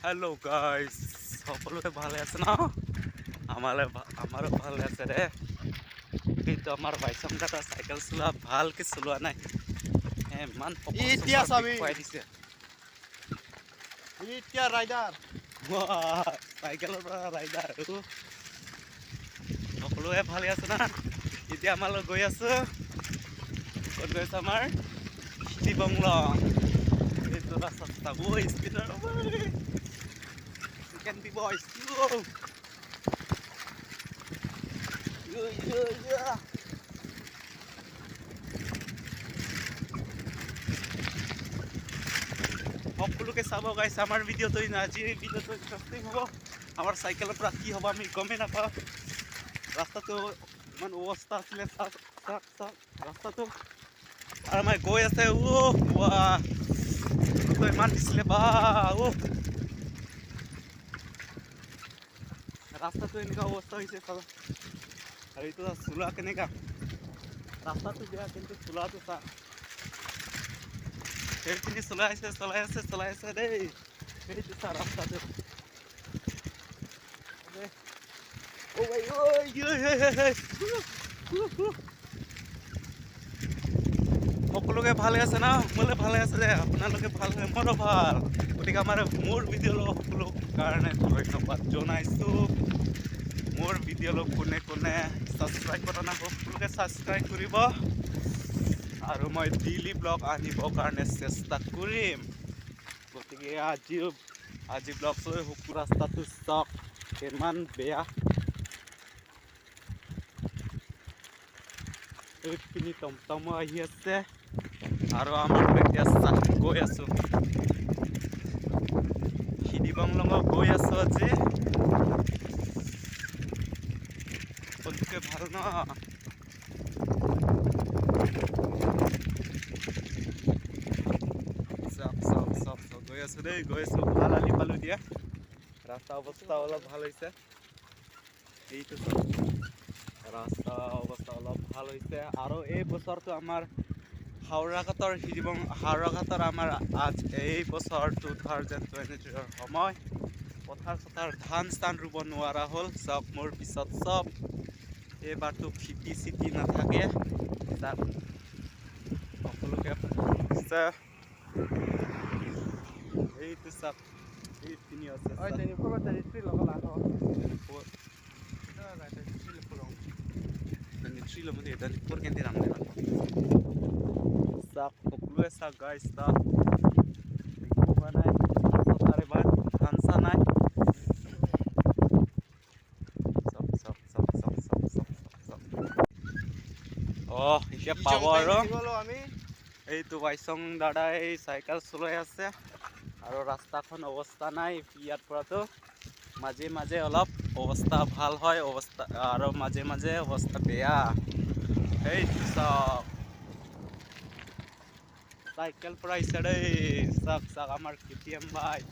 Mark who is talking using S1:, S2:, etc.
S1: Hello guys সকলোৱে ভালে আছে ন আমাৰো ভালে আছে ৰে কিন্তু আমাৰ বাইচম দাদা চাইকেল চলোৱা ভালকে চলোৱা নাই ইমান
S2: এতিয়া চাবি
S1: খুৱাই দিছে
S2: এতিয়া ৰাইডাৰ
S1: চাইকেলৰ পৰা ৰাইডাৰ সকলোৱে ভালে আছে না এতিয়া আমালৈ গৈ আছো ক'ত গৈছে আমাৰ শিৱংলং এইটো ৰাস্তা গৈ স্পীডৰ can be boys. Yeah. সকলোকে চাব গাইছ আমাৰ ভিডিঅ'টো আজিৰ ভিডিঅ'টো ইণ্টাৰেষ্টিং হ'ব আমাৰ চাইকেলৰ পৰা কি হ'ব আমি গমেই নাপাওঁ ৰাস্তাটো ইমান অৱস্থা আছিলে চাওক ৰাস্তাটো আৰু আমাৰ গৈ আছে ইমান দিছিলে বা ৰাস্তাটো এনেকুৱা অৱস্থা হৈছে চাবা আৰু এইটো চলোৱা কেনেকুৱা ৰাস্তাটো বেয়া কিন্তু চলোৱাটো চা সেইখিনি চলাই আছে দেই সেইটো চা ৰাস্তাটো সকলোকে ভালে আছে না মোলে ভালে আছে যে আপোনালোকে ভাল হয় মোৰো ভাল গতিকে আমাৰ মোৰ ভিডিঅ' সকলো কাৰণে ধন্যবাদ জনাইছোঁ মোৰ ভিডিঅ' কোনে ছাবস্ক্ৰাইব কৰা নাই সকলোকে ছাবস্ক্ৰাইব কৰিব আৰু মই ডেইলি ব্লগ আনিবৰ কাৰণে চেষ্টা কৰিম গতিকে আজি ব্লগ লৈ ৰাস্তাটো চাওক ইমান বেয়া এইখিনি টমটমো আহি আছে আৰু আমাৰ এতিয়া গৈ আছো শিৱংলঙত গৈ আছো আজি সকলোকে ভাল ন চব গৈ আছো ভাল আলি পালো দিয়া ৰাস্তা অৱস্থা অলপ ভাল হৈছে এইটো ৰাস্তা অৱস্থা অলপ ভাল হৈছে আৰু এই বছৰটো আমাৰ হাওৰাঘাটৰ আমাৰ এই বছৰ 2023 সময় পথাৰ ধান ৰুব নোৱাৰা হ'ল চাওক মোৰ পিছত চব এইবাৰতো খেতি চিটি নাথাকে সকলোকে এইটো চাওক এইখিনি আছে সকলোৱে চাওক গাইছ চাওক নাই ধান চা নাই এতিয়া পাব আৰু এইটো বাইচং দাদাই চাইকেল চলাই আছে আৰু ৰাস্তাখন অৱস্থা নাই ইয়াৰ পৰাতো মাজে অলপ অৱস্থা ভাল হয় আৰু মাজে অৱস্থা বেয়া এইটো চাওক চাইকেল পৰা আহিছে দেই চাওক আমাৰ KTM বাইক